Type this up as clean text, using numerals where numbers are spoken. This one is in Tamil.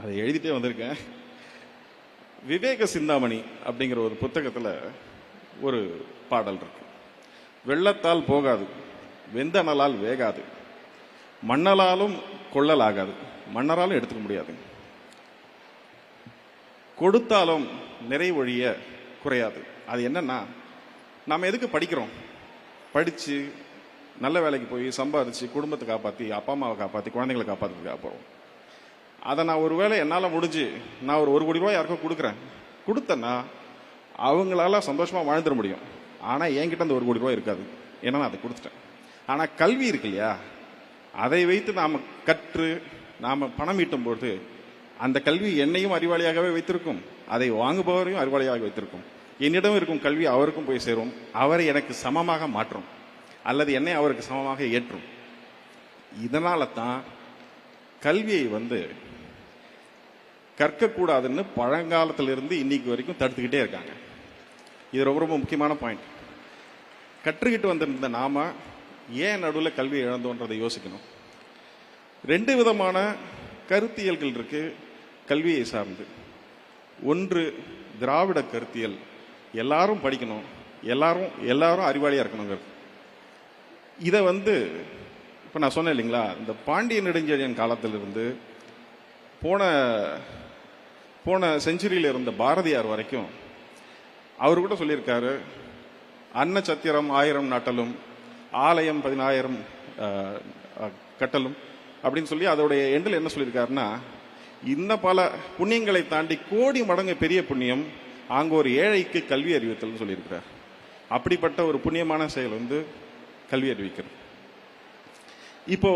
அதை எழுதிட்டே வந்திருக்கேன். விவேக சிந்தாமணி அப்படிங்கிற ஒரு புத்தகத்தில் ஒரு பாடல் இருக்கு. வெள்ளத்தால் போகாது, வெந்தனலால் வேகாது, மண்ணலாலும் கொள்ளல் ஆகாது, மன்னராலும் எடுத்துக்க முடியாது, கொடுத்தாலும் நிறைவொழிய குறையாது. அது என்னன்னா, நாம் எதுக்கு படிக்கிறோம்? படித்து நல்ல வேலைக்கு போய் சம்பாதிச்சு குடும்பத்தை காப்பாற்றி, அப்பா அம்மாவை காப்பாற்றி, குழந்தைங்களை காப்பாற்றுறதுக்காக போகிறோம். அதை நான் ஒரு வேளை என்னால் முடிஞ்சு நான் ஒரு கோடி ரூபாய் யாருக்கோ கொடுத்தேன்னா அவங்களால சந்தோஷமாக வாழ்ந்துட முடியும். ஆனால் என்கிட்ட அந்த 1 கோடி ரூபாய் இருக்காது, ஏன்னா நான் அதை கொடுத்துட்டேன். ஆனால் கல்வி இருக்கு இல்லையா, அதை வைத்து நாம் கற்று நாம் பணம் ஈட்டும்போது அந்த கல்வி என்னையும் அறிவாளியாகவே வைத்திருக்கும், அதை வாங்குபவரையும் அறிவாளியாக வைத்திருக்கும். என்னிடம் இருக்கும் கல்வி அவருக்கும் போய் சேரும், அவரை எனக்கு சமமாக மாற்றும் அல்லது என்னை அவருக்கு சமமாக ஏற்றும். இதனால தான் கல்வியை கற்கக்கூடாதுன்னு பழங்காலத்திலிருந்து இன்னைக்கு வரைக்கும் தடுத்துக்கிட்டே இருக்காங்க. இது ரொம்ப ரொம்ப முக்கியமான பாயிண்ட். கற்றுக்கிட்டு வந்திருந்த நாம ஏன் நடுவில் கல்வியை இழந்தோன்றதை யோசிக்கணும். 2 விதமான கருத்தியல்கள் இருக்கு கல்வியை சார்ந்து. ஒன்று திராவிட கருத்தியல், எல்லாரும் படிக்கணும், எல்லாரும் அறிவாளியா இருக்கணுங்கிறது. இதை இப்போ நான் சொன்னேன் இல்லைங்களா, இந்த பாண்டிய நெடுஞ்செழியன் காலத்திலிருந்து போன செஞ்சுரியில் இருந்த பாரதியார் வரைக்கும் அவர் கூட சொல்லியிருக்காரு, அன்ன சத்திரம் 1000 நாட்டலும், ஆலயம் 10000 கட்டலும் அப்படின்னு சொல்லி அதோடைய எண்டில் என்ன சொல்லியிருக்காருன்னா, இன்னும் பல புண்ணியங்களை தாண்டி கோடி மடங்கு பெரிய புண்ணியம் அங்கே ஒரு ஏழைக்கு கல்வி அறிவித்தல் சொல்லியிருக்கிறார். அப்படிப்பட்ட ஒரு புண்ணியமான செயல் கல்வி அறிவிக்கிறது. இப்போ